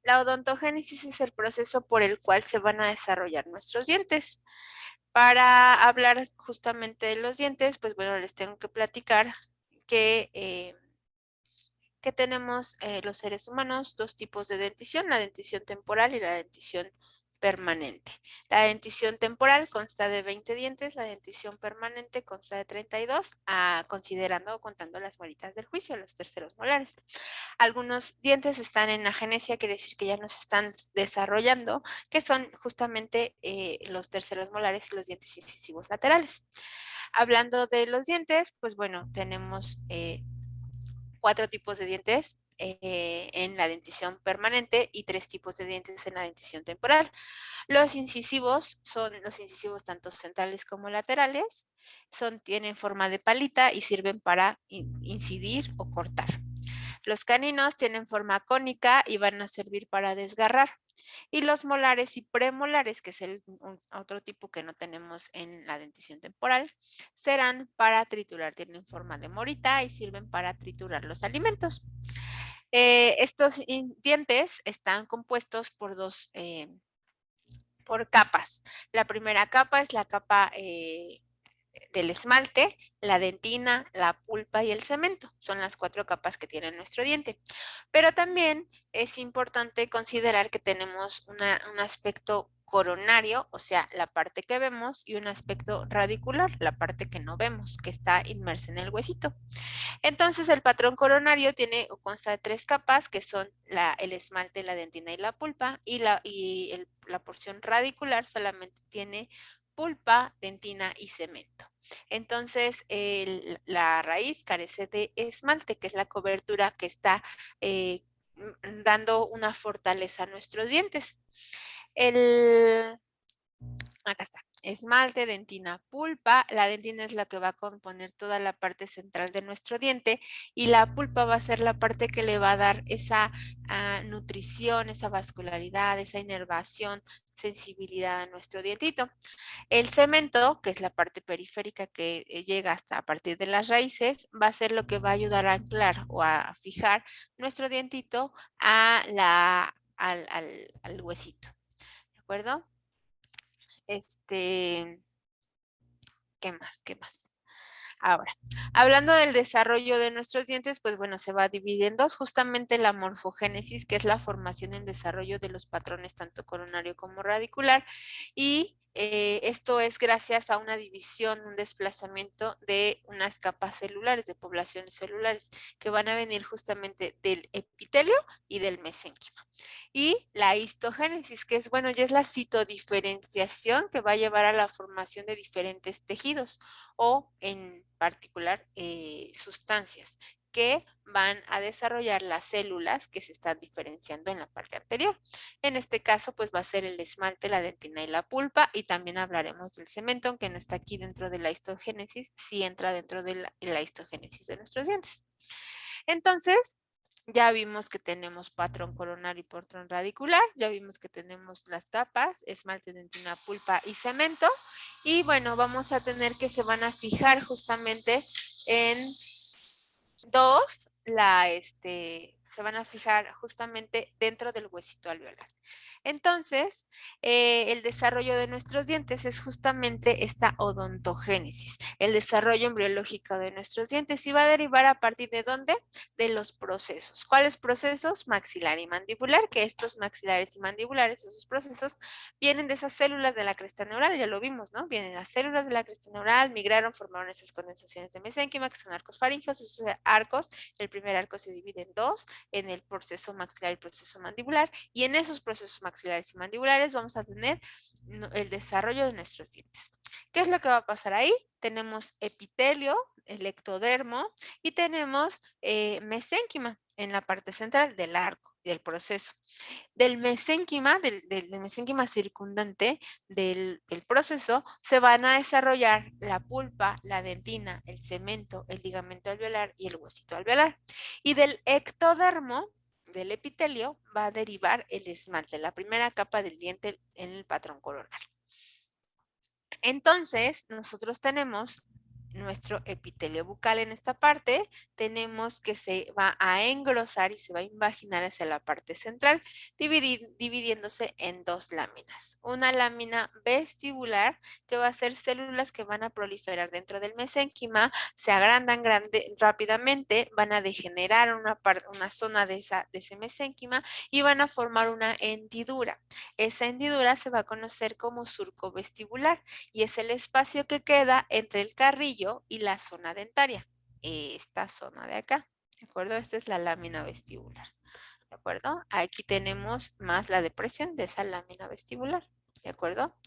La odontogénesis es el proceso por el cual se van a desarrollar nuestros dientes. Para hablar justamente de los dientes, pues bueno, les tengo que platicar que, eh, que tenemos los seres humanos dos tipos de dentición, la dentición temporal y la dentición permanente. La dentición temporal consta de 20 dientes, la dentición permanente consta de 32, considerando o contando las muelitas del juicio, los terceros molares. Algunos dientes están en agenesia, quiere decir que ya no se están desarrollando, que son justamente los terceros molares y los dientes incisivos laterales. Hablando de los dientes, pues bueno, tenemos 4 tipos de dientes en la dentición permanente y 3 tipos de dientes en la dentición temporal. Los incisivos son los incisivos tanto centrales como laterales, tienen forma de palita y sirven para incidir o cortar. Los caninos tienen forma cónica y van a servir para desgarrar. Y los molares y premolares, que es otro tipo que no tenemos en la dentición temporal, serán para triturar. Tienen forma de morita y sirven para triturar los alimentos. Estos dientes están compuestos por capas. La primera capa es la capa del esmalte, la dentina, la pulpa y el cemento. Son las 4 capas que tiene nuestro diente. Pero también es importante considerar que tenemos un aspecto coronario, o sea, la parte que vemos, y un aspecto radicular, la parte que no vemos, que está inmersa en el huesito. Entonces, el patrón coronario tiene o consta de 3 capas, que son el esmalte, la dentina y la pulpa, la porción radicular solamente tiene pulpa, dentina y cemento. Entonces, la raíz carece de esmalte, que es la cobertura que está dando una fortaleza a nuestros dientes. El, Acá está. Esmalte, dentina, pulpa. La dentina es la que va a componer toda la parte central de nuestro diente y la pulpa va a ser la parte que le va a dar esa nutrición, esa vascularidad, esa inervación, sensibilidad a nuestro dientito. El cemento, que es la parte periférica que llega hasta a partir de las raíces, va a ser lo que va a ayudar a anclar o a fijar nuestro dientito al huesito. ¿De acuerdo? Este, ¿qué más? ¿Qué más? Ahora, hablando del desarrollo de nuestros dientes, pues bueno, se va a dividir en dos, justamente la morfogénesis, que es la formación en desarrollo de los patrones tanto coronario como radicular, y esto es gracias a una división, un desplazamiento de unas capas celulares, de poblaciones celulares, que van a venir justamente del epitelio y del mesénquima. Y la histogénesis, que es, bueno, ya es la citodiferenciación que va a llevar a la formación de diferentes tejidos o en particular sustancias que van a desarrollar las células que se están diferenciando en la parte anterior. En este caso, pues va a ser el esmalte, la dentina y la pulpa, y también hablaremos del cemento, aunque no está aquí dentro de la histogénesis, sí entra dentro de la histogénesis de nuestros dientes. Entonces, ya vimos que tenemos patrón coronario y patrón radicular, ya vimos que tenemos las capas, esmalte, dentina, pulpa y cemento. Y bueno, vamos a tener que se van a fijar justamente en dos, se van a fijar justamente dentro del huesito alveolar. Entonces, el desarrollo de nuestros dientes es justamente esta odontogénesis, el desarrollo embriológico de nuestros dientes y va a derivar a partir de dónde? De los procesos. ¿Cuáles procesos? Maxilar y mandibular, que estos maxilares y mandibulares, esos procesos, vienen de esas células de la cresta neural, ya lo vimos, ¿no? Vienen las células de la cresta neural, migraron, formaron esas condensaciones de mesénquima, que son arcos faríngeos, esos arcos, el primer arco se divide en dos, en el proceso maxilar y el proceso mandibular, y en esos procesos maxilares y mandibulares vamos a tener el desarrollo de nuestros dientes. ¿Qué es lo que va a pasar ahí? Tenemos epitelio, el ectodermo, y tenemos mesénquima en la parte central del arco del proceso. Del mesénquima, del mesénquima circundante del proceso, se van a desarrollar la pulpa, la dentina, el cemento, el ligamento alveolar y el huesito alveolar. Y del ectodermo, del epitelio, va a derivar el esmalte, la primera capa del diente en el patrón coronario. Entonces, nosotros tenemos nuestro epitelio bucal en esta parte, tenemos que se va a engrosar y se va a invaginar hacia la parte central, dividiéndose en dos láminas. Una lámina vestibular, que va a ser células que van a proliferar dentro del mesénquima, se agrandan rápidamente, van a degenerar una zona de ese mesénquima y van a formar una hendidura. Esa hendidura se va a conocer como surco vestibular y es el espacio que queda entre el carrillo y la zona dentaria. Esta zona de acá, ¿de acuerdo? Esta es la lámina vestibular, ¿de acuerdo? Aquí tenemos más la depresión de esa lámina vestibular, ¿de acuerdo?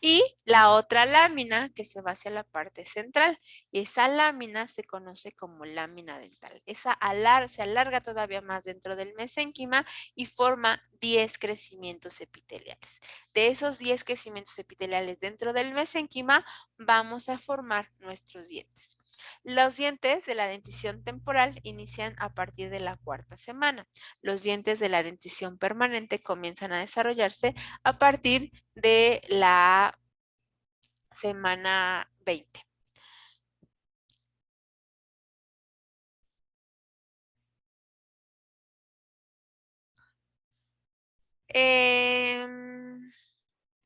Y la otra lámina que se va hacia la parte central. Esa lámina se conoce como lámina dental. Esa se alarga todavía más dentro del mesénquima y forma 10 crecimientos epiteliales. De esos 10 crecimientos epiteliales dentro del mesénquima vamos a formar nuestros dientes. Los dientes de la dentición temporal inician a partir de la cuarta semana. Los dientes de la dentición permanente comienzan a desarrollarse a partir de la semana 20.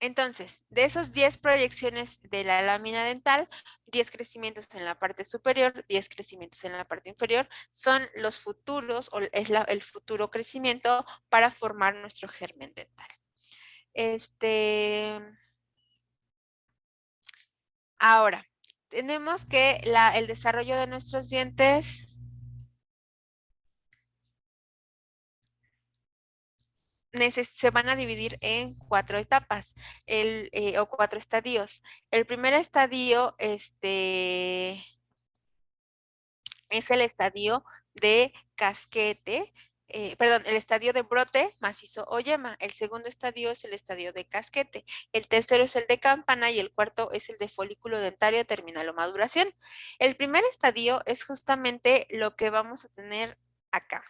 Entonces, de esos 10 proyecciones de la lámina dental, 10 crecimientos en la parte superior, 10 crecimientos en la parte inferior, son los futuros, o es el futuro crecimiento para formar nuestro germen dental. Ahora, tenemos que el desarrollo de nuestros dientes se van a dividir en 4 etapas o 4 estadios. El primer estadio es el estadio de casquete, perdón, el estadio de brote, macizo o yema. El segundo estadio es el estadio de casquete. El tercero es el de campana y el cuarto es el de folículo dentario terminal o maduración. El primer estadio es justamente lo que vamos a tener acá,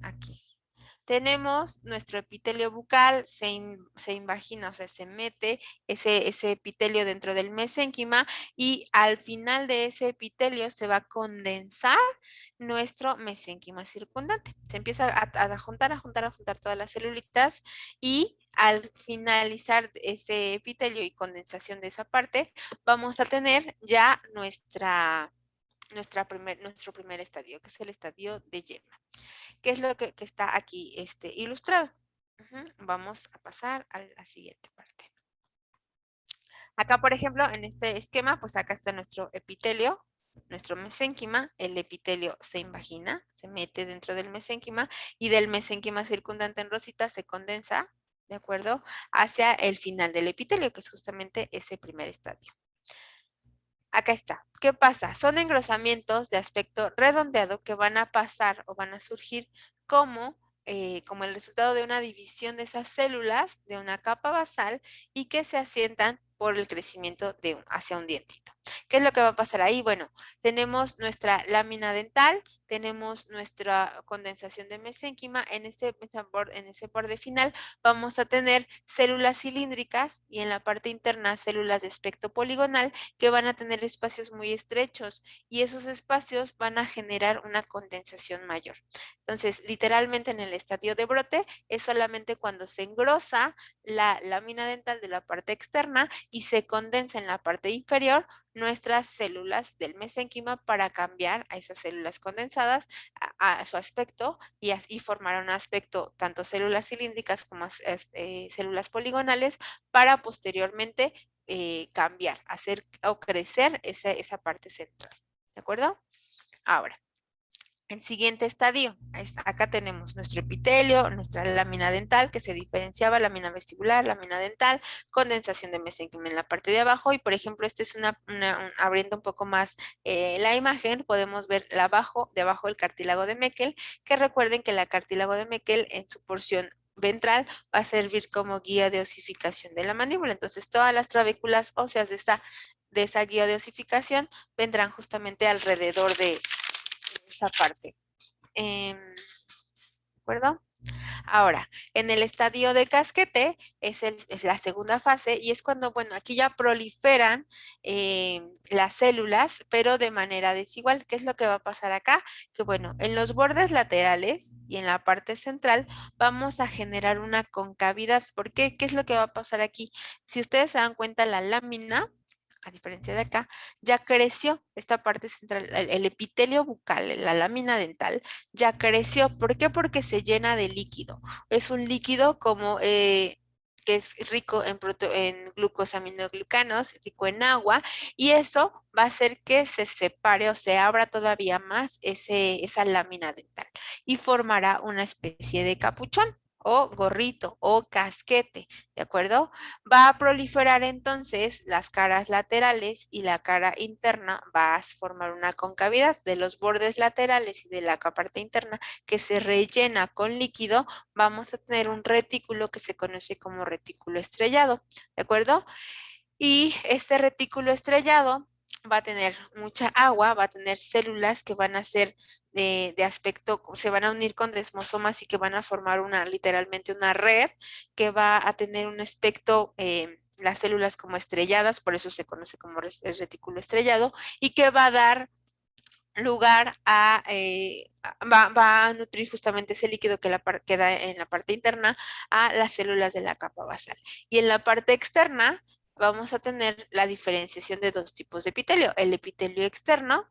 aquí. Tenemos nuestro epitelio bucal, se invagina, o sea, se mete ese epitelio dentro del mesénquima y al final de ese epitelio se va a condensar nuestro mesénquima circundante. Se empieza a juntar, a juntar todas las celulitas y al finalizar ese epitelio y condensación de esa parte, vamos a tener ya nuestro primer estadio, que es el estadio de yema. ¿Qué es lo que está aquí ilustrado? Vamos a pasar a la siguiente parte. Acá, por ejemplo, en este esquema, pues acá está nuestro epitelio, nuestro mesénquima. El epitelio se invagina, se mete dentro del mesénquima y del mesénquima circundante en rosita se condensa, ¿de acuerdo? Hacia el final del epitelio, que es justamente ese primer estadio. Acá está. ¿Qué pasa? Son engrosamientos de aspecto redondeado que van a pasar o van a surgir como el resultado de una división de esas células de una capa basal y que se asientan por el crecimiento hacia un dientito. ¿Qué es lo que va a pasar ahí? Bueno, tenemos nuestra lámina dental, tenemos nuestra condensación de mesénquima, en ese borde final vamos a tener células cilíndricas y en la parte interna células de aspecto poligonal que van a tener espacios muy estrechos y esos espacios van a generar una condensación mayor. Entonces, literalmente en el estadio de brote es solamente cuando se engrosa la lámina dental de la parte externa y se condensa en la parte inferior nuestras células del mesénquima para cambiar a esas células condensadas a su aspecto y formar un aspecto tanto células cilíndricas como células poligonales para posteriormente cambiar, hacer o crecer esa parte central. ¿De acuerdo? Ahora, el siguiente estadio, acá tenemos nuestro epitelio, nuestra lámina dental que se diferenciaba, lámina vestibular, lámina dental, condensación de mesénquima en la parte de abajo y por ejemplo, este es abriendo un poco más la imagen, podemos ver debajo el cartílago de Meckel, que recuerden que el cartílago de Meckel en su porción ventral va a servir como guía de osificación de la mandíbula. Entonces, todas las trabéculas óseas de esa guía de osificación vendrán justamente alrededor de esa parte. ¿De acuerdo? Ahora, en el estadio de casquete es la segunda fase y es cuando, bueno, aquí ya proliferan las células, pero de manera desigual. ¿Qué es lo que va a pasar acá? Que bueno, en los bordes laterales y en la parte central vamos a generar una concavidad. ¿Por qué? ¿Qué es lo que va a pasar aquí? Si ustedes se dan cuenta, la lámina, a diferencia de acá, ya creció esta parte central, el epitelio bucal, la lámina dental, ya creció. ¿Por qué? Porque se llena de líquido. Es un líquido como que es rico en glucosaminoglucanos, rico en agua, y eso va a hacer que se separe o se abra todavía más esa lámina dental y formará una especie de capuchón o gorrito o casquete, ¿de acuerdo? Va a proliferar entonces las caras laterales y la cara interna va a formar una concavidad de los bordes laterales y de la parte interna que se rellena con líquido. Vamos a tener un retículo que se conoce como retículo estrellado, ¿de acuerdo? Y este retículo estrellado va a tener mucha agua, va a tener células que van a ser de aspecto, se van a unir con desmosomas y que van a formar literalmente una red que va a tener un aspecto, las células como estrelladas, por eso se conoce como el retículo estrellado, y que va a dar lugar va a nutrir justamente ese líquido que queda en la parte interna a las células de la capa basal. Y en la parte externa vamos a tener la diferenciación de dos tipos de epitelio, el epitelio externo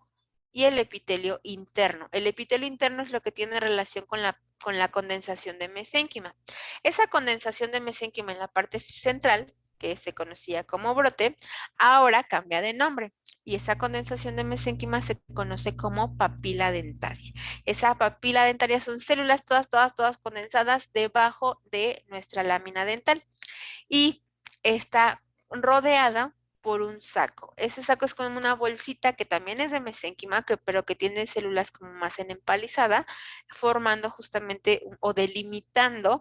y el epitelio interno. El epitelio interno es lo que tiene relación con la condensación de mesénquima. Esa condensación de mesénquima en la parte central, que se conocía como brote, ahora cambia de nombre y esa condensación de mesénquima se conoce como papila dentaria. Esa papila dentaria son células todas condensadas debajo de nuestra lámina dental y está rodeada por un saco. Ese saco es como una bolsita que también es de mesénquima, pero que tiene células como más en empalizada, formando justamente o delimitando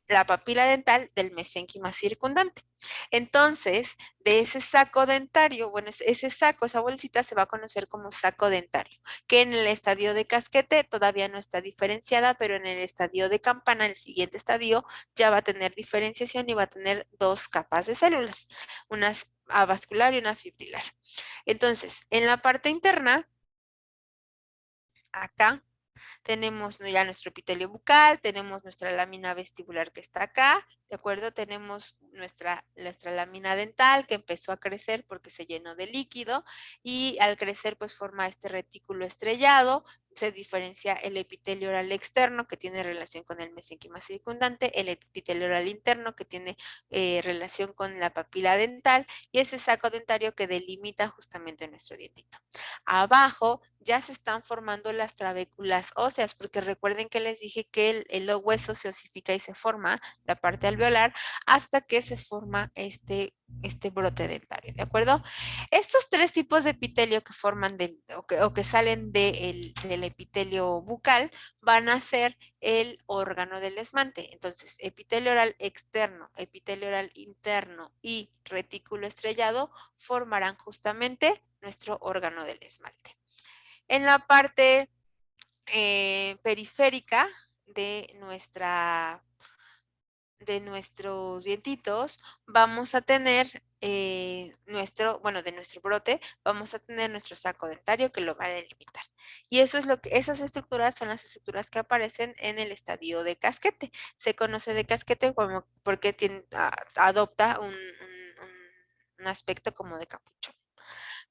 la papila dental del mesénquima circundante. Entonces, de ese saco dentario, bueno, ese saco, esa bolsita se va a conocer como saco dentario, que en el estadio de casquete todavía no está diferenciada, pero en el estadio de campana, el siguiente estadio, ya va a tener diferenciación y va a tener dos capas de células, una avascular y una fibrilar. Entonces, en la parte interna, acá, tenemos ya nuestro epitelio bucal, tenemos nuestra lámina vestibular que está acá, ¿de acuerdo? Tenemos nuestra lámina dental que empezó a crecer porque se llenó de líquido y al crecer pues forma este retículo estrellado, se diferencia el epitelio oral externo que tiene relación con el mesénquima circundante, el epitelio oral interno que tiene relación con la papila dental y ese saco dentario que delimita justamente nuestro dientito. Abajo ya se están formando las trabéculas óseas, porque recuerden que les dije que el hueso se osifica y se forma, la parte alveolar, hasta que se forma este brote dentario, ¿de acuerdo? Estos tres tipos de epitelio que forman o que salen del epitelio bucal van a ser el órgano del esmante. Entonces, epitelio oral externo, epitelio oral interno y retículo estrellado formarán justamente nuestro órgano del esmalte. En la parte periférica de de nuestros dientitos, vamos a tener de nuestro brote, vamos a tener nuestro saco dentario que lo va a delimitar. Y eso es esas estructuras son las estructuras que aparecen en el estadio de casquete. Se conoce de casquete porque adopta un aspecto como de capuchón.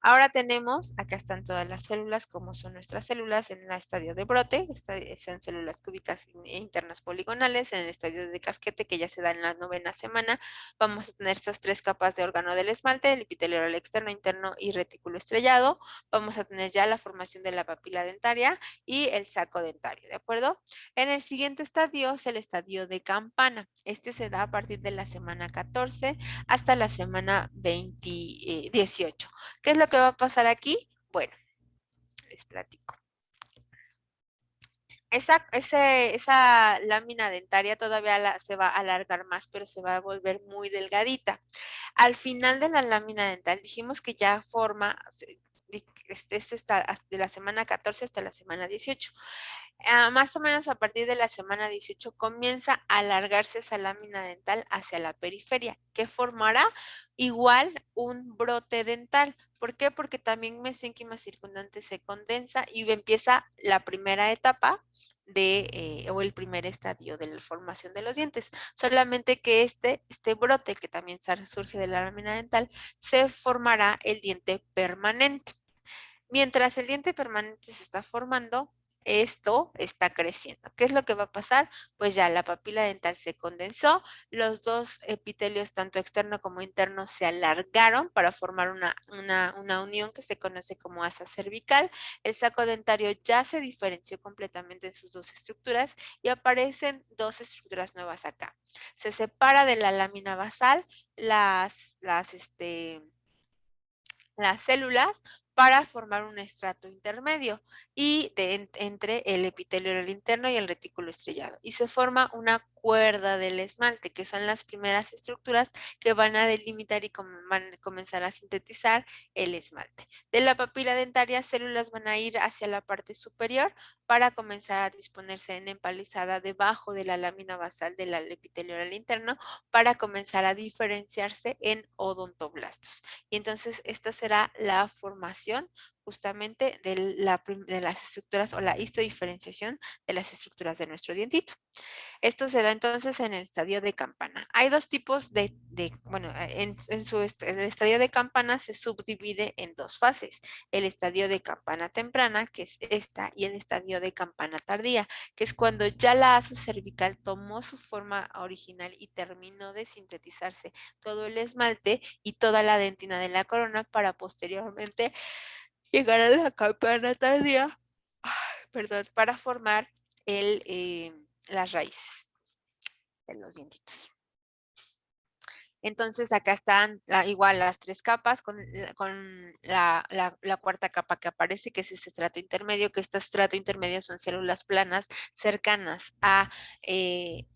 Ahora tenemos, acá están todas las células, como son nuestras células en el estadio de brote, son células cúbicas internas poligonales, en el estadio de casquete que ya se da en la 9ª semana, vamos a tener estas tres capas de órgano del esmalte, el epitelio oral externo, interno y retículo estrellado, vamos a tener ya la formación de la papila dentaria y el saco dentario, ¿de acuerdo? En el siguiente estadio es el estadio de campana, este se da a partir de la semana 14 hasta la semana 18. ¿Qué es lo que va a pasar aquí? Bueno, les platico. Esa lámina dentaria todavía se va a alargar más, pero se va a volver muy delgadita. Al final de la lámina dental dijimos que ya forma, está de la semana 14 hasta la semana 18. Más o menos a partir de la semana 18 comienza a alargarse esa lámina dental hacia la periferia, que formará igual un brote dental. ¿Por qué? Porque también mesénquima circundante se condensa y empieza la primera etapa o el primer estadio de la formación de los dientes. Solamente que este brote, que también surge de la lámina dental, se formará el diente permanente. Mientras el diente permanente se está formando, esto está creciendo. ¿Qué es lo que va a pasar? Pues ya la papila dental se condensó, los dos epitelios, tanto externo como interno, se alargaron para formar una unión que se conoce como asa cervical. El saco dentario ya se diferenció completamente en sus dos estructuras y aparecen dos estructuras nuevas acá. Se separa de la lámina basal las células para formar un estrato intermedio y entre el epitelio interno y el retículo estrellado. Y se forma una cuerda del esmalte, que son las primeras estructuras que van a delimitar y van a comenzar a sintetizar el esmalte. De la papila dentaria, células van a ir hacia la parte superior para comenzar a disponerse en empalizada debajo de la lámina basal del epitelio interno para comenzar a diferenciarse en odontoblastos. Y entonces esta será la formación justamente de las estructuras o la histodiferenciación de las estructuras de nuestro dientito. Esto se da entonces en el estadio de campana. Hay dos tipos bueno, el estadio de campana se subdivide en dos fases. El estadio de campana temprana, que es esta, y el estadio de campana tardía, que es cuando ya la asa cervical tomó su forma original y terminó de sintetizarse todo el esmalte y toda la dentina de la corona para posteriormente llegar a la campana tardía, perdón, para formar las raíces de los dientitos. Entonces acá están igual las tres capas con la cuarta capa que aparece, que es este estrato intermedio, que este estrato intermedio son células planas cercanas a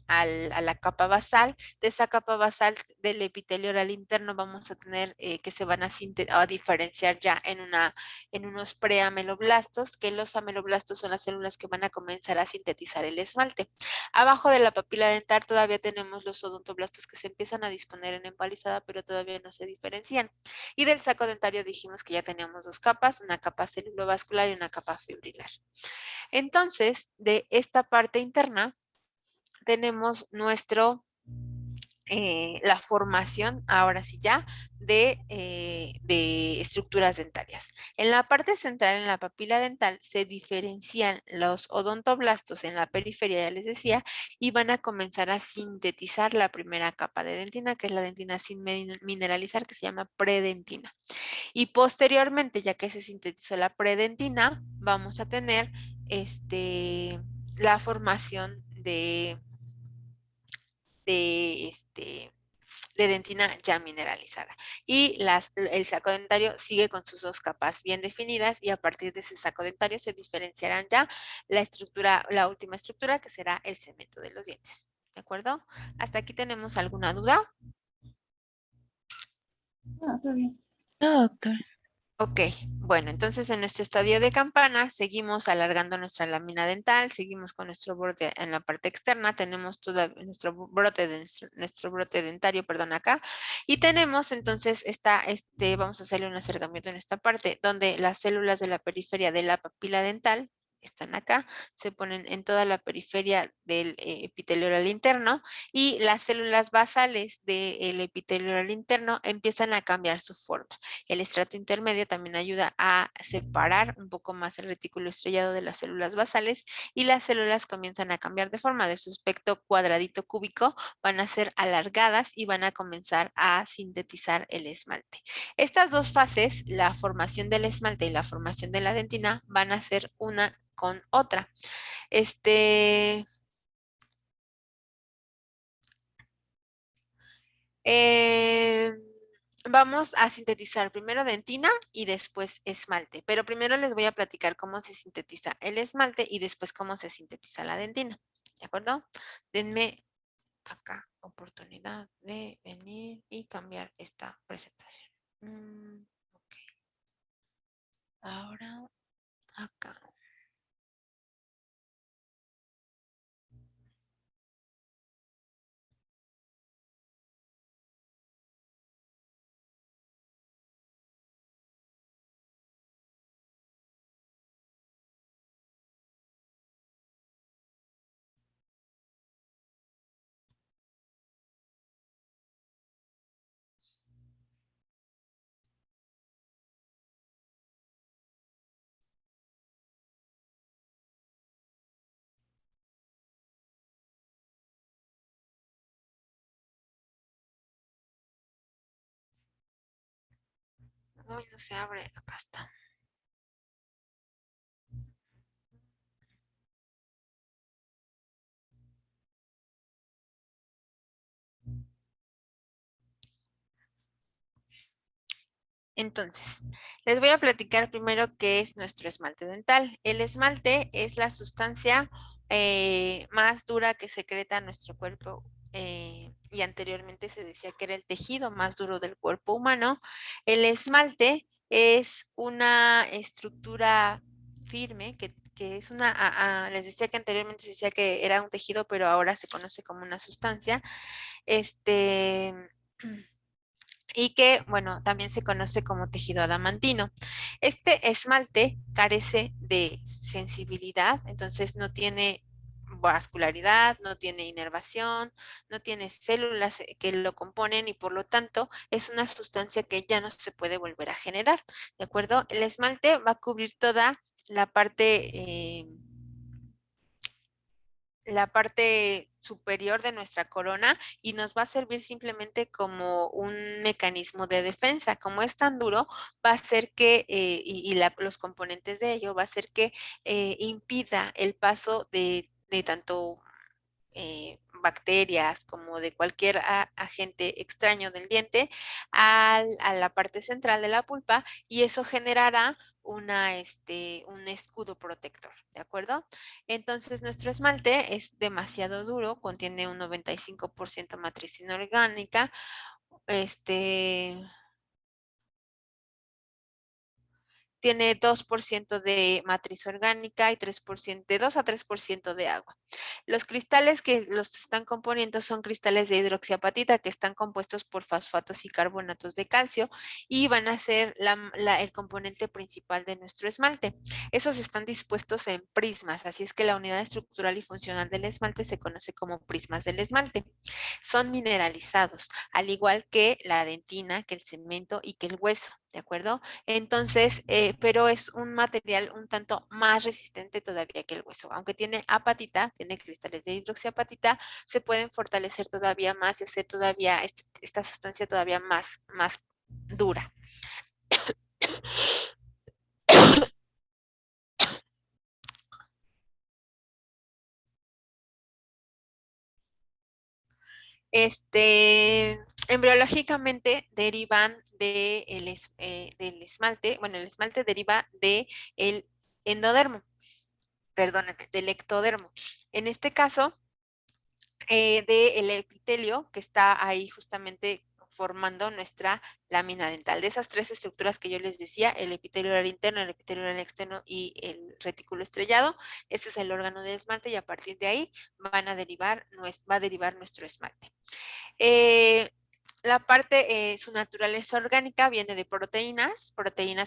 la capa basal. De esa capa basal del epitelio oral interno vamos a tener que se van a diferenciar ya en unos preameloblastos, que los ameloblastos son las células que van a comenzar a sintetizar el esmalte. Abajo de la papila dental todavía tenemos los odontoblastos que se empiezan a disponer en empalizada, pero todavía no se diferencian. Y del saco dentario dijimos que ya teníamos dos capas, una capa celulovascular y una capa fibrilar. Entonces, de esta parte interna tenemos la formación, ahora sí ya, de estructuras dentarias. En la parte central, en la papila dental, se diferencian los odontoblastos en la periferia, ya les decía, y van a comenzar a sintetizar la primera capa de dentina, que es la dentina sin mineralizar, que se llama predentina. Y posteriormente, ya que se sintetizó la predentina, vamos a tener la formación de, este, de dentina ya mineralizada. Y el saco dentario sigue con sus dos capas bien definidas y a partir de ese saco dentario se diferenciarán ya la última estructura que será el cemento de los dientes. ¿De acuerdo? ¿Hasta aquí tenemos alguna duda? No, todo bien. No, doctor. Ok, bueno, entonces en nuestro estadio de campana seguimos alargando nuestra lámina dental, seguimos con nuestro brote en la parte externa, tenemos todo nuestro brote dentario, perdón, acá, y tenemos entonces vamos a hacerle un acercamiento en esta parte, donde las células de la periferia de la papila dental están acá, se ponen en toda la periferia del epitelio oral interno y las células basales del epitelio oral interno empiezan a cambiar su forma. El estrato intermedio también ayuda a separar un poco más el retículo estrellado de las células basales y las células comienzan a cambiar de forma. De su aspecto cuadradito cúbico van a ser alargadas y van a comenzar a sintetizar el esmalte. Estas dos fases, la formación del esmalte y la formación de la dentina, van a ser una con otra. Eh, Vamos a sintetizar primero dentina y después esmalte, pero primero les voy a platicar cómo se sintetiza el esmalte y después cómo se sintetiza la dentina. ¿De acuerdo? Denme acá oportunidad de venir y cambiar esta presentación. Ok. Ahora acá. Uy, no se abre, acá está. Entonces, les voy a platicar primero qué es nuestro esmalte dental. El esmalte es la sustancia más dura que secreta nuestro cuerpo y anteriormente se decía que era el tejido más duro del cuerpo humano. El esmalte es una estructura firme que es una, les decía que anteriormente se decía que era un tejido, pero ahora se conoce como una sustancia. Este y que, bueno, también se conoce como tejido adamantino. Este esmalte carece de sensibilidad, entonces no tiene vascularidad, no tiene inervación, no tiene células que lo componen y por lo tanto es una sustancia que ya no se puede volver a generar, ¿de acuerdo? El esmalte va a cubrir toda la parte superior de nuestra corona y nos va a servir simplemente como un mecanismo de defensa. Como es tan duro, va a hacer que, los componentes de ello, va a hacer que impida el paso de tanto bacterias como de cualquier agente extraño del diente a la parte central de la pulpa y eso generará un escudo protector, ¿de acuerdo? Entonces nuestro esmalte es demasiado duro, contiene un 95% matriz inorgánica, este, tiene 2% de matriz orgánica y 3%, de 2 a 3% de agua. Los cristales que los están componiendo son cristales de hidroxiapatita que están compuestos por fosfatos y carbonatos de calcio y van a ser el componente principal de nuestro esmalte. Esos están dispuestos en prismas, así es que la unidad estructural y funcional del esmalte se conoce como prismas del esmalte. Son mineralizados, al igual que la dentina, que el cemento y que el hueso, ¿de acuerdo? Entonces, pero es un material un tanto más resistente todavía que el hueso. Aunque tiene apatita, tiene cristales de hidroxiapatita, se pueden fortalecer todavía más y hacer todavía esta sustancia todavía más dura. Embriológicamente derivan del esmalte, bueno, el esmalte deriva del endodermo, perdónenme, del ectodermo. En este caso, del epitelio que está ahí justamente formando nuestra lámina dental. De esas tres estructuras que yo les decía, el epitelio oral interno, el epitelio oral externo y el retículo estrellado, ese es el órgano de esmalte y a partir de ahí va a derivar nuestro esmalte. Eh, la parte, su naturaleza orgánica viene de proteínas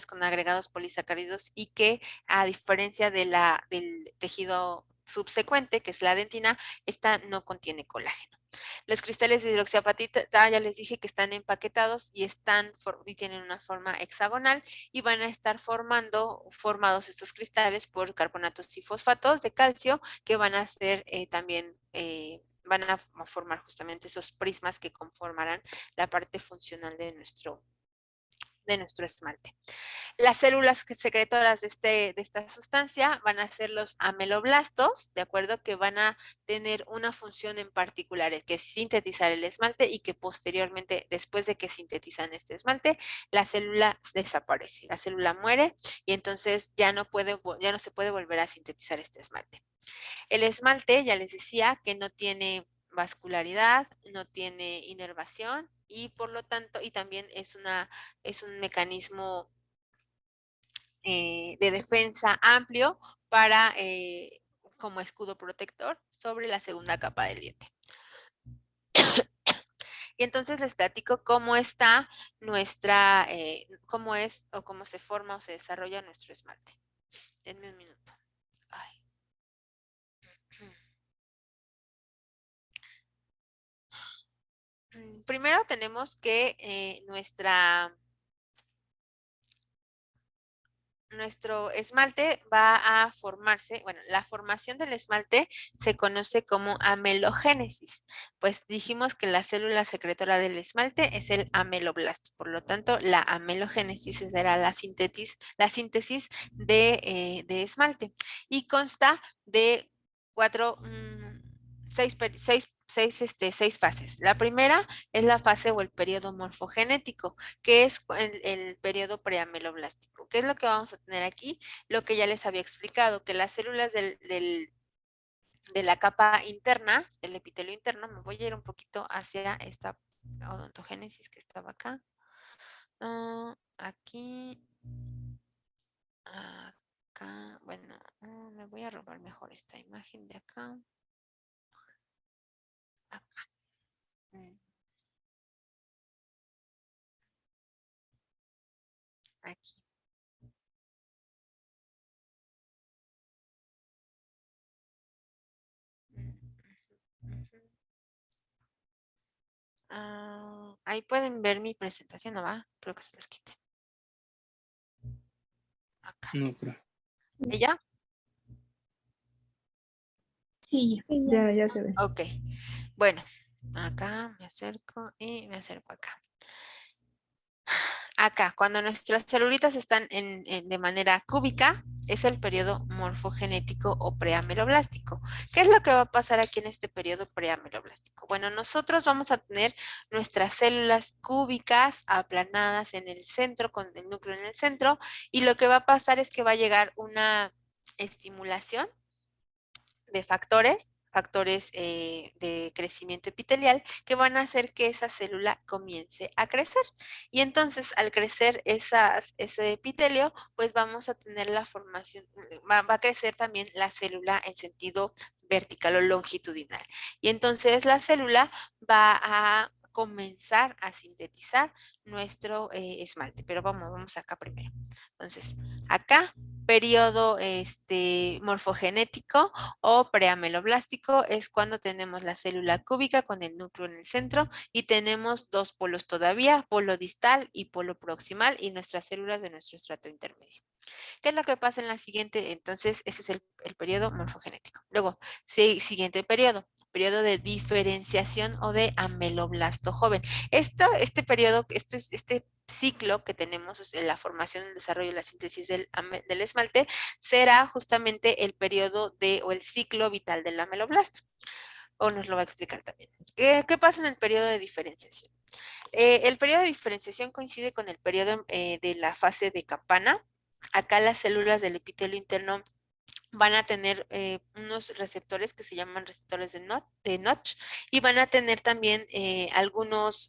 con agregados polisacáridos y que a diferencia del tejido subsecuente, que es la dentina, esta no contiene colágeno. Los cristales de hidroxiapatita, ya les dije que están empaquetados y tienen una forma hexagonal y van a estar formados estos cristales por carbonatos y fosfatos de calcio que van a ser también van a formar justamente esos prismas que conformarán la parte funcional de nuestro esmalte. Las células secretoras de esta sustancia van a ser los ameloblastos, ¿de acuerdo? Que van a tener una función en particular, que es sintetizar el esmalte y que posteriormente, después de que sintetizan este esmalte, la célula desaparece, la célula muere y entonces ya no se puede volver a sintetizar este esmalte. El esmalte, ya les decía, que no tiene vascularidad, no tiene inervación y por lo tanto, y también es un mecanismo de defensa amplio para como escudo protector sobre la segunda capa del diente. Y entonces les platico cómo está cómo es o cómo se forma o se desarrolla nuestro esmalte. Denme un minuto. Ay. Primero tenemos que nuestro esmalte va a formarse, bueno, la formación del esmalte se conoce como amelogénesis, pues dijimos que la célula secretora del esmalte es el ameloblasto, por lo tanto, la amelogénesis será la síntesis de esmalte y consta de cuatro, seis fases. La primera es la fase o el periodo morfogenético, que es el periodo preameloblástico. ¿Qué es lo que vamos a tener aquí? Lo que ya les había explicado, que las células de la capa interna, del epitelio interno, me voy a ir un poquito hacia esta odontogénesis que estaba acá. Aquí, acá, bueno, me voy a robar mejor esta imagen de acá. Acá. Aquí. Ahí pueden ver mi presentación, ¿no va? Creo que se los quite. Acá. No creo. ¿Ella? Sí, ya se ve. Ok. Bueno, acá me acerco y me acerco acá. Acá, cuando nuestras celulitas están de manera cúbica, es el periodo morfogenético o preameloblástico. ¿Qué es lo que va a pasar aquí en este periodo preameloblástico? Bueno, nosotros vamos a tener nuestras células cúbicas aplanadas en el centro, con el núcleo en el centro, y lo que va a pasar es que va a llegar una estimulación de factores de crecimiento epitelial que van a hacer que esa célula comience a crecer. Y entonces al crecer ese epitelio, pues vamos a tener la formación, va a crecer también la célula en sentido vertical o longitudinal. Y entonces la célula va a comenzar a sintetizar nuestro esmalte. Pero vamos acá primero. Entonces, acá, periodo morfogenético o preameloblástico es cuando tenemos la célula cúbica con el núcleo en el centro y tenemos dos polos todavía, polo distal y polo proximal y nuestras células de nuestro estrato intermedio. ¿Qué es lo que pasa en la siguiente? Entonces, ese es el periodo morfogenético. Luego, siguiente periodo de diferenciación o de ameloblasto joven. Este periodo, este ciclo que tenemos, la formación, el desarrollo y la síntesis del esmalte, será justamente el periodo o el ciclo vital del ameloblasto. O nos lo va a explicar también. ¿Qué pasa en el periodo de diferenciación? El periodo de diferenciación coincide con el periodo de la fase de campana. Acá las células del epitelio interno van a tener unos receptores que se llaman receptores de Notch y van a tener también algunos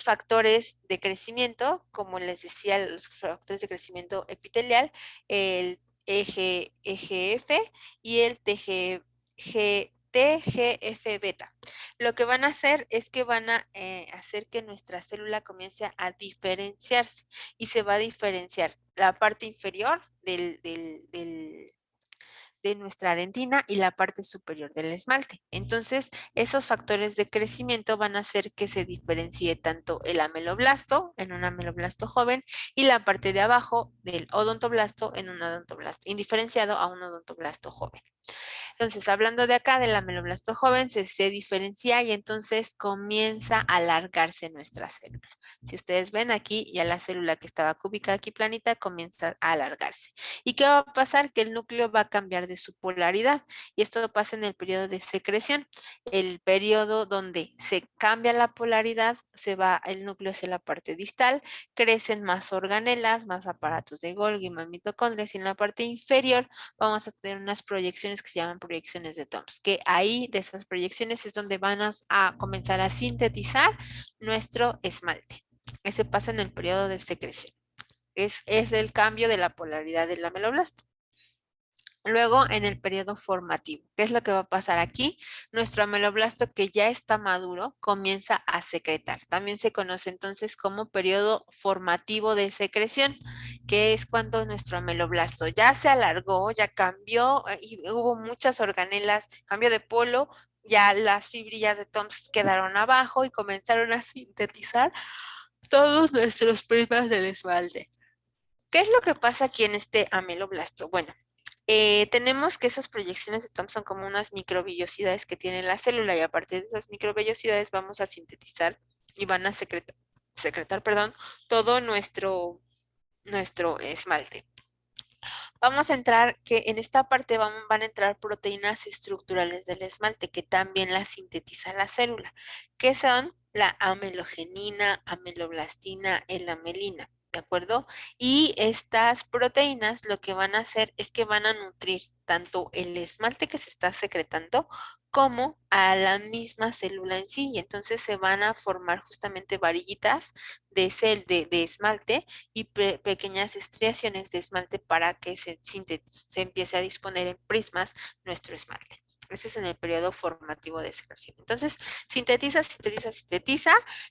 factores de crecimiento, como les decía, los factores de crecimiento epitelial, el EGF y el TGF beta. Lo que van a hacer es que van a hacer que nuestra célula comience a diferenciarse y se va a diferenciar la parte inferior de nuestra dentina y la parte superior del esmalte. Entonces, esos factores de crecimiento van a hacer que se diferencie tanto el ameloblasto en un ameloblasto joven y la parte de abajo del odontoblasto en un odontoblasto, indiferenciado a un odontoblasto joven. Entonces, hablando de acá del ameloblasto joven, se diferencia y entonces comienza a alargarse nuestra célula. Si ustedes ven aquí, ya la célula que estaba cúbica aquí planita comienza a alargarse. ¿Y qué va a pasar? Que el núcleo va a cambiar de su polaridad y esto pasa en el periodo de secreción. El periodo donde se cambia la polaridad, se va el núcleo hacia la parte distal, crecen más organelas, más aparatos de Golgi, más mitocondrias y en la parte inferior vamos a tener unas proyecciones que se llaman proyecciones de Toms, que ahí de esas proyecciones es donde van a comenzar a sintetizar nuestro esmalte. Ese pasa en el periodo de secreción. Es el cambio de la polaridad del ameloblasto. Luego, en el periodo formativo, ¿qué es lo que va a pasar aquí? Nuestro ameloblasto que ya está maduro comienza a secretar. También se conoce entonces como periodo formativo de secreción, que es cuando nuestro ameloblasto ya se alargó, ya cambió y hubo muchas organelas, cambio de polo, ya las fibrillas de Toms quedaron abajo y comenzaron a sintetizar todos nuestros prismas del esmalte. ¿Qué es lo que pasa aquí en este ameloblasto? Bueno, tenemos que esas proyecciones de Thomson como unas microvellosidades que tiene la célula y a partir de esas microvellosidades vamos a sintetizar y van a secretar, perdón, todo nuestro esmalte. Vamos a entrar que en esta parte van a entrar proteínas estructurales del esmalte que también las sintetiza la célula, que son la amelogenina, ameloblastina, el amelina. ¿De acuerdo? Y estas proteínas lo que van a hacer es que van a nutrir tanto el esmalte que se está secretando como a la misma célula en sí. Y entonces se van a formar justamente varillitas de esmalte y pequeñas estriaciones de esmalte para que se empiece a disponer en prismas nuestro esmalte. Ese es en el periodo formativo de secreción. Entonces, sintetiza.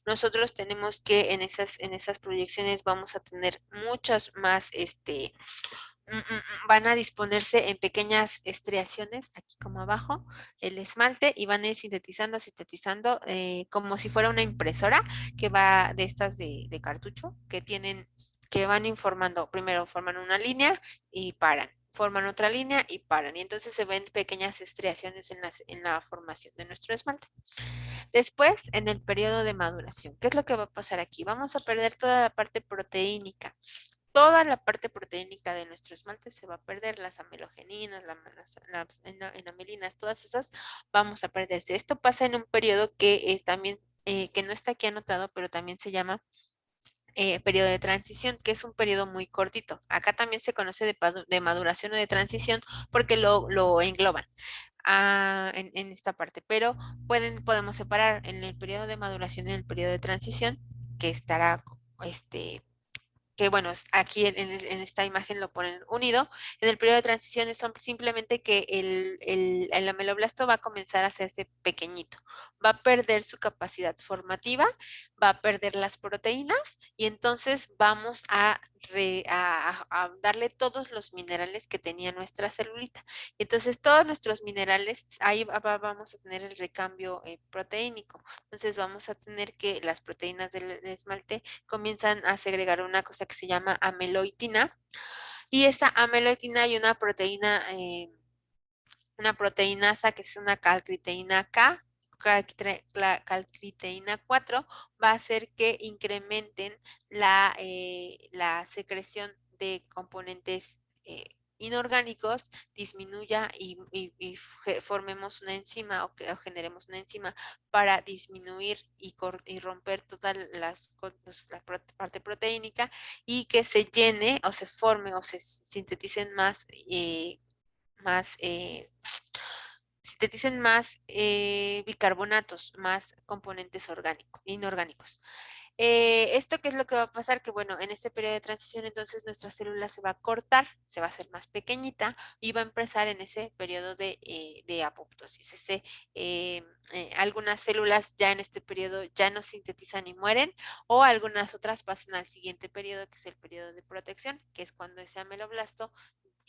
Nosotros tenemos que en esas proyecciones vamos a tener muchas más, van a disponerse en pequeñas estriaciones, aquí como abajo, el esmalte, y van a ir sintetizando, como si fuera una impresora que va de estas de cartucho, que van informando, primero forman una línea y paran, forman otra línea y paran, y entonces se ven pequeñas estriaciones en la formación de nuestro esmalte. Después, en el periodo de maduración, ¿qué es lo que va a pasar aquí? Vamos a perder toda la parte proteínica. Toda la parte proteínica de nuestro esmalte se va a perder, las amelogeninas, las enamelinas, todas esas vamos a perderse. Esto pasa en un periodo que también, que no está aquí anotado, pero también se llama periodo de transición, que es un periodo muy cortito. Acá también se conoce de maduración o de transición porque lo engloban en esta parte, pero podemos separar en el periodo de maduración y en el periodo de transición, que estará que bueno, aquí en esta imagen lo ponen unido. En el periodo de transición son simplemente que el ameloblasto va a comenzar a hacerse pequeñito, va a perder su capacidad formativa, va a perder las proteínas y entonces vamos a darle todos los minerales que tenía nuestra celulita. Entonces todos nuestros minerales, ahí vamos a tener el recambio proteínico. Entonces vamos a tener que las proteínas del esmalte comienzan a segregar una cosa que se llama ameloitina. Y esa ameloitina hay una proteinasa que es una calcriteína K, calcriteína 4, va a hacer que incrementen la secreción de componentes inorgánicos, disminuya y formemos una enzima o generemos una enzima para disminuir y romper toda la parte proteínica y que se llene o se forme o se sinteticen más sinteticen más bicarbonatos, más componentes inorgánicos. ¿Esto qué es lo que va a pasar? Que bueno, en este periodo de transición entonces nuestra célula se va a cortar, se va a hacer más pequeñita y va a empezar en ese periodo de apoptosis. Algunas células ya en este periodo ya no sintetizan y mueren o algunas otras pasan al siguiente periodo que es el periodo de protección, que es cuando ese ameloblasto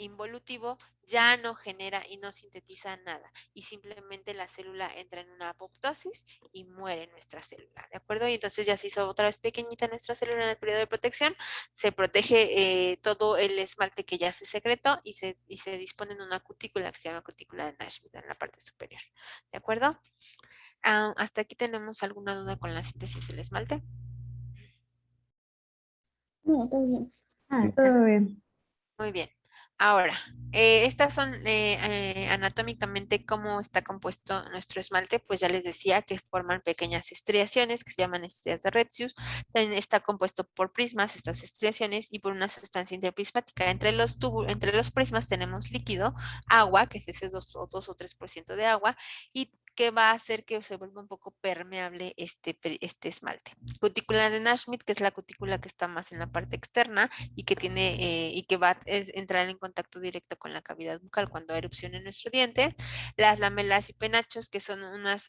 involutivo ya no genera y no sintetiza nada y simplemente la célula entra en una apoptosis y muere nuestra célula, ¿de acuerdo? Y entonces ya se hizo otra vez pequeñita nuestra célula en el periodo de protección, se protege todo el esmalte que ya se secretó y se dispone en una cutícula que se llama cutícula de Nashville en la parte superior, ¿de acuerdo? ¿Hasta aquí tenemos alguna duda con la síntesis del esmalte? No, todo bien. Todo bien. Muy bien. Ahora, estas son anatómicamente cómo está compuesto nuestro esmalte, pues ya les decía que forman pequeñas estriaciones que se llaman estrellas de Retzius. También está compuesto por prismas, estas estriaciones, y por una sustancia interprismática. Entre los prismas tenemos líquido, agua, que es ese 2 o 3% de agua, y que va a hacer que se vuelva un poco permeable este esmalte. Cutícula de Nashmid, que es la cutícula que está más en la parte externa, y que y que va a entrar en contacto directo con la cavidad bucal cuando hay erupción en nuestro diente. Las lamelas y penachos, que son unas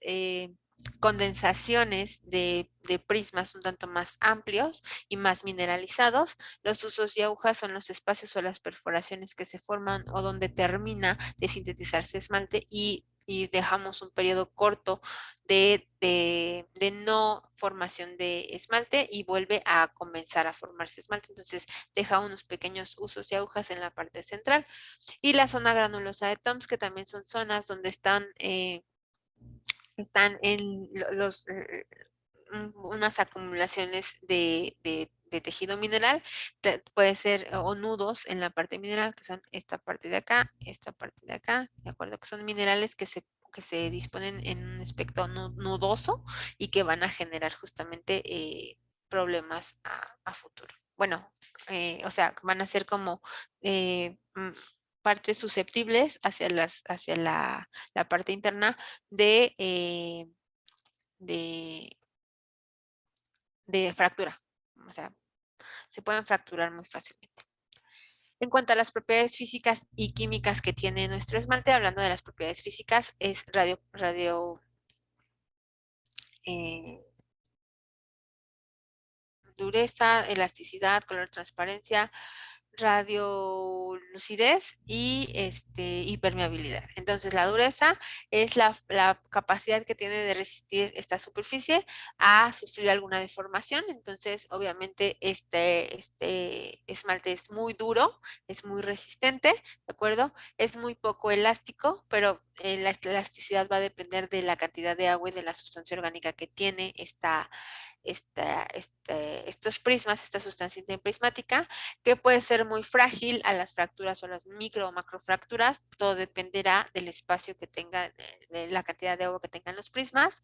condensaciones de prismas un tanto más amplios y más mineralizados. Los usos y agujas son los espacios o las perforaciones que se forman o donde termina de sintetizarse esmalte y y dejamos un periodo corto de no formación de esmalte y vuelve a comenzar a formarse esmalte. Entonces deja unos pequeños usos y agujas en la parte central. Y la zona granulosa de Toms, que también son zonas donde están en unas acumulaciones de tejido mineral, puede ser o nudos en la parte mineral, que son esta parte de acá, esta parte de acá, de acuerdo, que son minerales que se disponen en un aspecto nudoso y que van a generar justamente problemas a futuro. Bueno, o sea, van a ser como partes susceptibles hacia la parte interna de, de fractura. O sea, se pueden fracturar muy fácilmente. En cuanto a las propiedades físicas y químicas que tiene nuestro esmalte, hablando de las propiedades físicas, es eh, dureza, elasticidad, color, transparencia, radiolucidez y permeabilidad. Entonces, la dureza es la capacidad que tiene de resistir esta superficie a sufrir alguna deformación. Entonces, obviamente, este esmalte es muy duro, es muy resistente, ¿de acuerdo? Es muy poco elástico, pero la elasticidad va a depender de la cantidad de agua y de la sustancia orgánica que tiene estos prismas, esta sustancia interprismática, que puede ser muy frágil a las fracturas o las micro o macrofracturas. Todo dependerá del espacio que tenga, de la cantidad de agua que tengan los prismas.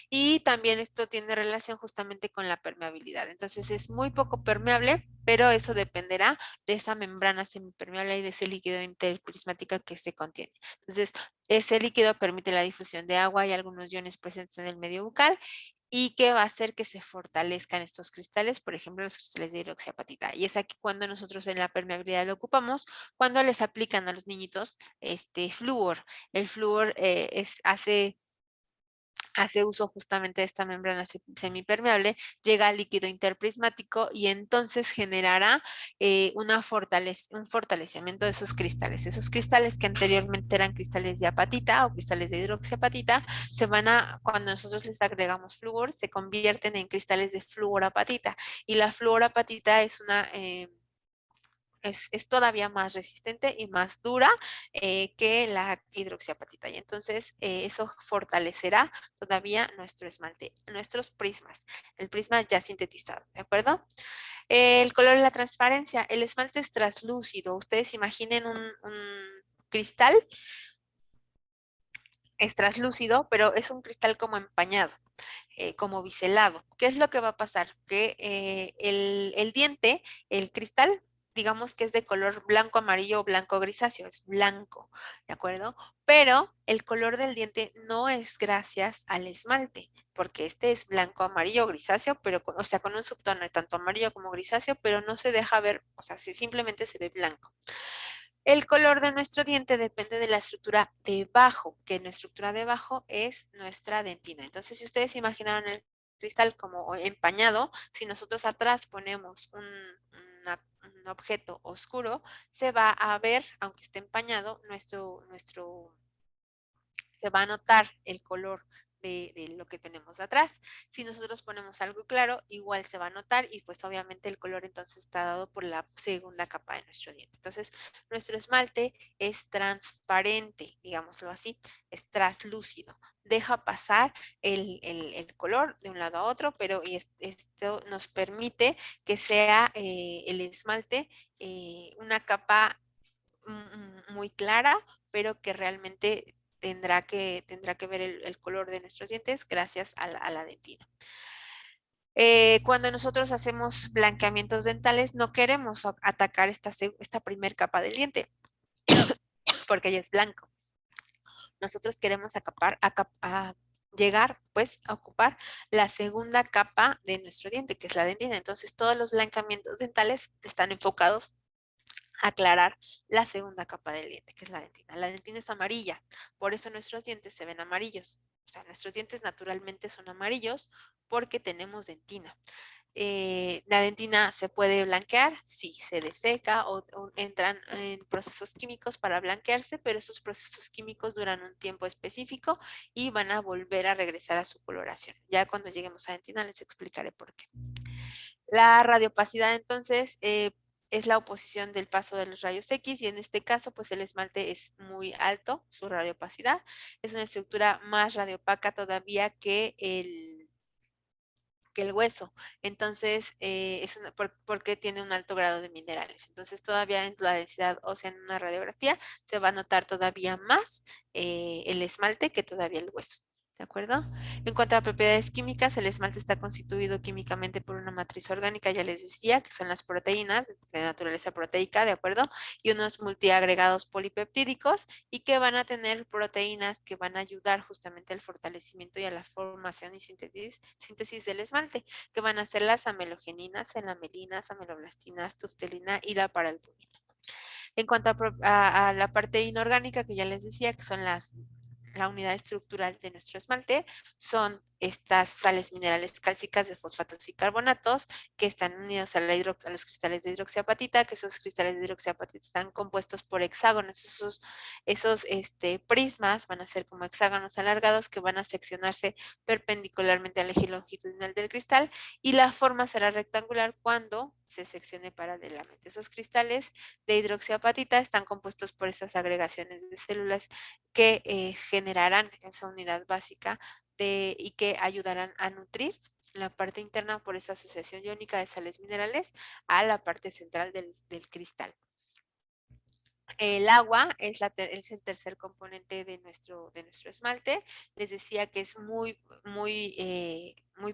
Y también esto tiene relación justamente con la permeabilidad. Entonces es muy poco permeable, pero eso dependerá de esa membrana semipermeable y de ese líquido interprismática que se contiene. Entonces, ese líquido permite la difusión de agua y algunos iones presentes en el medio bucal y que va a hacer que se fortalezcan estos cristales, por ejemplo, los cristales de hidroxiapatita. Y es aquí cuando nosotros en la permeabilidad lo ocupamos, cuando les aplican a los niñitos flúor. El flúor hace uso justamente de esta membrana semipermeable, llega al líquido interprismático y entonces generará un fortalecimiento de esos cristales. Esos cristales que anteriormente eran cristales de apatita o cristales de hidroxiapatita, cuando nosotros les agregamos flúor, se convierten en cristales de fluorapatita. Y la fluorapatita es todavía más resistente y más dura que la hidroxiapatita. Y entonces eso fortalecerá todavía nuestro esmalte, nuestros prismas, el prisma ya sintetizado, ¿de acuerdo? El color y la transparencia. El esmalte es translúcido. Ustedes imaginen un cristal, es translúcido, pero es un cristal como empañado. Como biselado. ¿Qué es lo que va a pasar? Que el diente, el cristal, digamos que es de color blanco, amarillo o blanco grisáceo, es blanco, ¿de acuerdo? Pero el color del diente no es gracias al esmalte, porque este es blanco, amarillo, grisáceo, pero o sea, con un subtono tanto amarillo como grisáceo, pero no se deja ver, o sea, simplemente se ve blanco. El color de nuestro diente depende de la estructura debajo, que la estructura debajo es nuestra dentina. Entonces, si ustedes imaginaron el cristal como empañado, si nosotros atrás ponemos un objeto oscuro, se va a ver, aunque esté empañado, se va a notar el color de lo que tenemos atrás. Si nosotros ponemos algo claro, igual se va a notar y pues obviamente el color entonces está dado por la segunda capa de nuestro diente. Entonces, nuestro esmalte es transparente, digámoslo así, es translúcido. Deja pasar el color de un lado a otro, pero esto nos permite que sea el esmalte una capa muy clara, pero que realmente tendrá que ver el color de nuestros dientes gracias a la dentina. Cuando nosotros hacemos blanqueamientos dentales, no queremos atacar esta primer capa del diente porque ya es blanco. Nosotros queremos llegar pues a ocupar la segunda capa de nuestro diente, que es la dentina. Entonces todos los blanqueamientos dentales están enfocados aclarar la segunda capa del diente, que es la dentina. La dentina es amarilla, por eso nuestros dientes se ven amarillos. O sea, nuestros dientes naturalmente son amarillos porque tenemos dentina. La dentina se puede blanquear, sí, se deseca o entran en procesos químicos para blanquearse, pero esos procesos químicos duran un tiempo específico y van a volver a regresar a su coloración. Ya cuando lleguemos a dentina les explicaré por qué. La radiopacidad entonces es la oposición del paso de los rayos X y en este caso pues el esmalte es muy alto, su radiopacidad. Es una estructura más radiopaca todavía que el hueso. Entonces, porque tiene un alto grado de minerales. Entonces, todavía en la densidad ósea en una radiografía se va a notar todavía más el esmalte que todavía el hueso. ¿De acuerdo? En cuanto a propiedades químicas, el esmalte está constituido químicamente por una matriz orgánica, ya les decía, que son las proteínas de naturaleza proteica, ¿de acuerdo? Y unos multiagregados polipeptídicos y que van a tener proteínas que van a ayudar justamente al fortalecimiento y a la formación y síntesis del esmalte, que van a ser las amelogeninas, elamelinas, ameloblastinas, tuftelina y la paralbumina. En cuanto a la parte inorgánica, que ya les decía, que son la unidad estructural de nuestro esmalte, son estas sales minerales cálcicas de fosfatos y carbonatos que están unidos a los cristales de hidroxiapatita, que esos cristales de hidroxiapatita están compuestos por hexágonos. Esos prismas van a ser como hexágonos alargados que van a seccionarse perpendicularmente al eje longitudinal del cristal y la forma será rectangular cuando se seccione paralelamente. Esos cristales de hidroxiapatita están compuestos por esas agregaciones de células que generarán esa unidad básica y que ayudarán a nutrir la parte interna por esa asociación iónica de sales minerales a la parte central del cristal. El agua es el tercer componente de nuestro esmalte. Les decía que es muy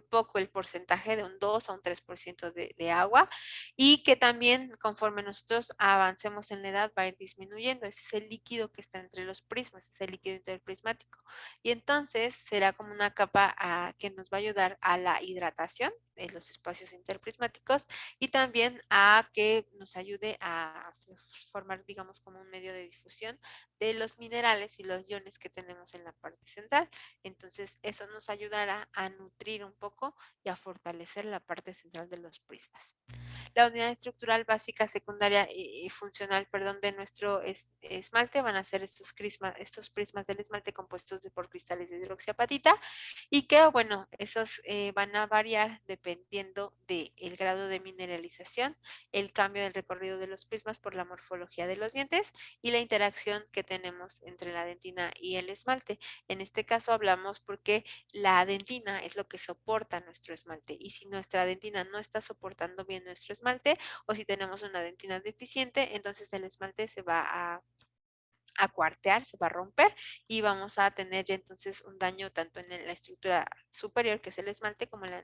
poco el porcentaje, de un 2 a un 3% de agua, y que también conforme nosotros avancemos en la edad va a ir disminuyendo. Ese es el líquido que está entre los prismas, es el líquido interprismático. Y entonces será como una capa que nos va a ayudar a la hidratación de los espacios interprismáticos y también a que nos ayude a formar, digamos, como un medio de difusión de los minerales y los iones que tenemos en la parte central. Entonces, eso nos ayudará a nutrir un poco y a fortalecer la parte central de los prismas. La unidad estructural básica, secundaria y funcional, perdón, de nuestro esmalte van a ser estos prismas del esmalte compuestos por cristales de hidroxiapatita y que, bueno, esos van a variar dependiendo del grado de mineralización, el cambio del recorrido de los prismas por la morfología de los dientes y la interacción que tenemos entre la dentina y el esmalte. En este caso hablamos porque la dentina es lo que soporta nuestro esmalte y si nuestra dentina no está soportando bien nuestro esmalte o si tenemos una dentina deficiente, entonces el esmalte se va a cuartear, se va a romper y vamos a tener ya entonces un daño tanto en la estructura superior, que es el esmalte, como en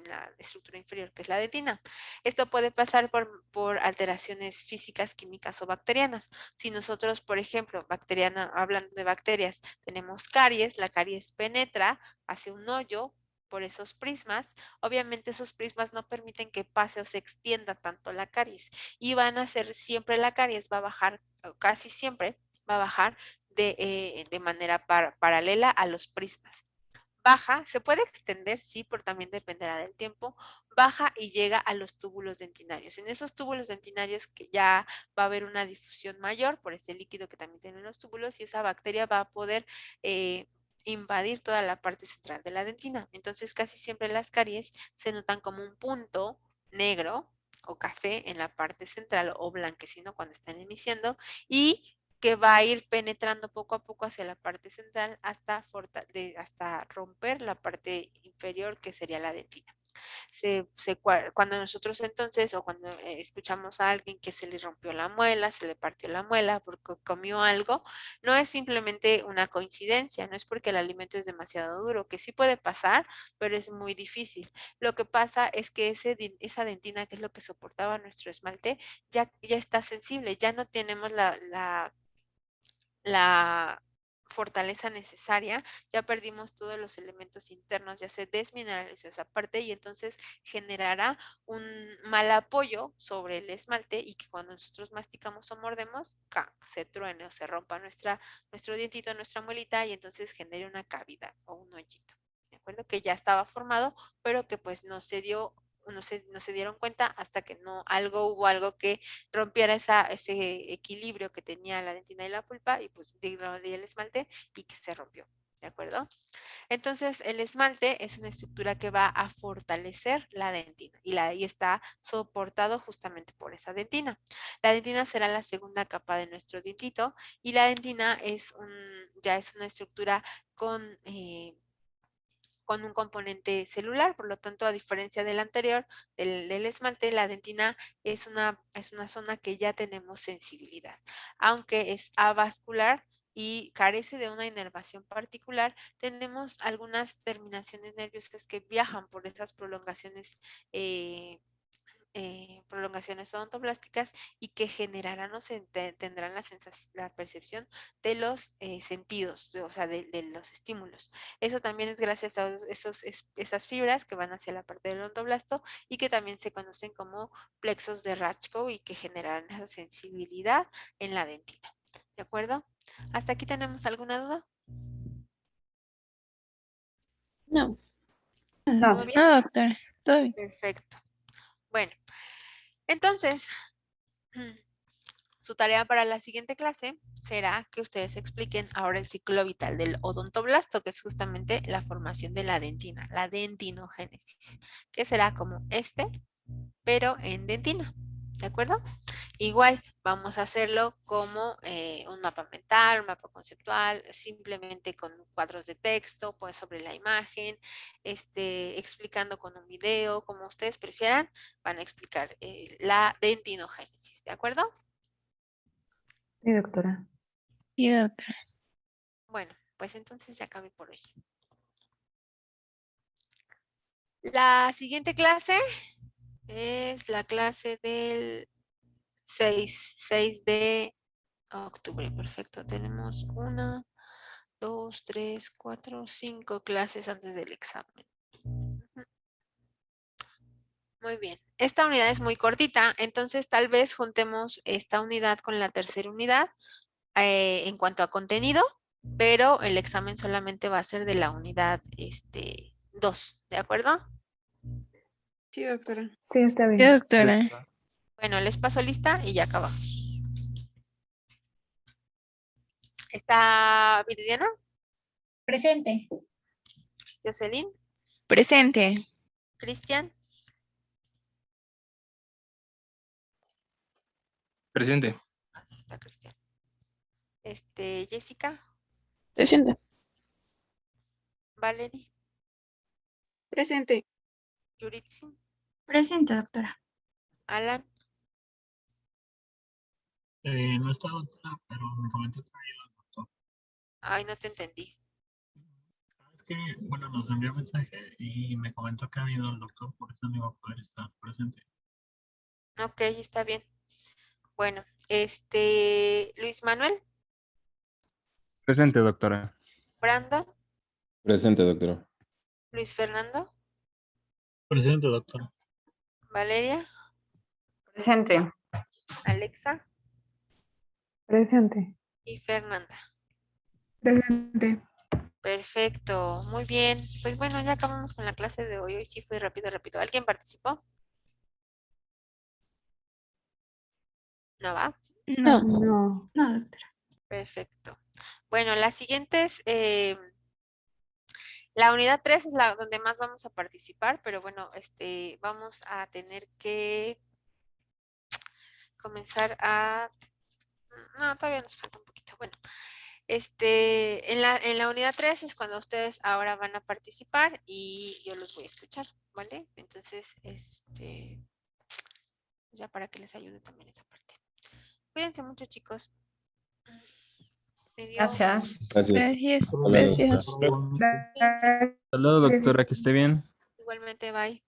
la estructura inferior, que es la dentina. Esto puede pasar por alteraciones físicas, químicas o bacterianas. Si nosotros, por ejemplo, hablando de bacterias, tenemos caries, la caries penetra, hace un hoyo por esos prismas, obviamente esos prismas no permiten que pase o se extienda tanto la caries y van a ser siempre la caries va a bajar casi siempre va a bajar de manera paralela a los prismas. Baja, se puede extender, sí, pero también dependerá del tiempo, baja y llega a los túbulos dentinarios. En esos túbulos dentinarios que ya va a haber una difusión mayor por ese líquido que también tienen los túbulos y esa bacteria va a poder invadir toda la parte central de la dentina. Entonces casi siempre las caries se notan como un punto negro o café en la parte central o blanquecino cuando están iniciando y que va a ir penetrando poco a poco hacia la parte central hasta romper la parte inferior que sería la dentina. Cuando nosotros entonces o cuando escuchamos a alguien que se le rompió la muela, se le partió la muela porque comió algo, no es simplemente una coincidencia, no es porque el alimento es demasiado duro, que sí puede pasar, pero es muy difícil. Lo que pasa es que esa dentina, que es lo que soportaba nuestro esmalte, ya está sensible, ya no tenemos la fortaleza necesaria, ya perdimos todos los elementos internos, ya se desmineralizó esa parte y entonces generará un mal apoyo sobre el esmalte y que cuando nosotros masticamos o mordemos, se truene o se rompa nuestro dientito, nuestra muelita y entonces genere una cavidad o un hoyito, ¿de acuerdo? Que ya estaba formado, pero que pues no se dio no se dieron cuenta hasta que hubo algo que rompiera ese equilibrio que tenía la dentina y la pulpa y pues y el esmalte y que se rompió, ¿de acuerdo? Entonces, el esmalte es una estructura que va a fortalecer la dentina y está soportado justamente por esa dentina. La dentina será la segunda capa de nuestro dientito y la dentina ya es una estructura con un componente celular, por lo tanto, a diferencia del anterior, del esmalte, la dentina es una zona que ya tenemos sensibilidad. Aunque es avascular y carece de una inervación particular, tenemos algunas terminaciones nerviosas que viajan por esas prolongaciones odontoblásticas y que generarán o tendrán la percepción de los sentidos, o sea, de los estímulos. Eso también es gracias a esas fibras que van hacia la parte del odontoblasto y que también se conocen como plexos de Raschkow y que generan esa sensibilidad en la dentina. ¿De acuerdo? ¿Hasta aquí tenemos alguna duda? No. No. ¿Todo bien? No, doctora. Todo bien. Perfecto. Bueno, entonces, su tarea para la siguiente clase será que ustedes expliquen ahora el ciclo vital del odontoblasto, que es justamente la formación de la dentina, la dentinogénesis, que será como pero en dentina, ¿de acuerdo? Igual vamos a hacerlo como un mapa mental, un mapa conceptual, simplemente con cuadros de texto, pues sobre la imagen, explicando con un video, como ustedes prefieran, van a explicar la dentinogénesis, ¿de acuerdo? Sí, doctora. Sí, doctora. Bueno, pues entonces ya acabé por hoy. La siguiente clase es la clase del 6 de octubre. Perfecto, tenemos 1, 2, 3, 4, 5 clases antes del examen. Muy bien. Esta unidad es muy cortita, entonces tal vez juntemos esta unidad con la tercera unidad en cuanto a contenido, pero el examen solamente va a ser de la unidad 2, ¿de acuerdo? Sí, doctora. Sí, está Sí, bien. doctora. Bueno, les paso lista y ya acabamos. ¿Está Viridiana? Presente. Jocelyn, Presente. Cristian, Presente. así está Cristian. Jessica, Presente. Valerie, Presente. Yuritsi, Presente, doctora. Alan, No está doctora, pero me comentó que había ido al doctor. ay, no te entendí. Es que, bueno, nos envió mensaje y me comentó que había ido al doctor, por eso no iba a poder estar presente. Ok, está bien. Bueno, Luis Manuel, Presente, doctora. Brandon, Presente, doctora. Luis Fernando, Presente, doctora. Valeria, Presente. Alexa Presente. y Fernanda. Presente. Perfecto, muy bien. Pues bueno, ya acabamos con la clase de hoy. Hoy sí fue rápido, rápido. ¿Alguien participó? ¿No va? No. No. No, doctora. Perfecto. Bueno, las siguientes, la unidad 3 es la donde más vamos a participar, pero bueno, vamos a tener que comenzar a... No, todavía nos falta un poquito. Bueno, en la unidad 3 es cuando ustedes ahora van a participar y yo los voy a escuchar, ¿vale? Entonces, ya para que les ayude también esa parte. Cuídense mucho, chicos. Me dio- Gracias. Gracias. Gracias. Hasta luego, Gracias. doctora. Cuídense. Hasta luego, doctora, que esté bien. Igualmente, bye.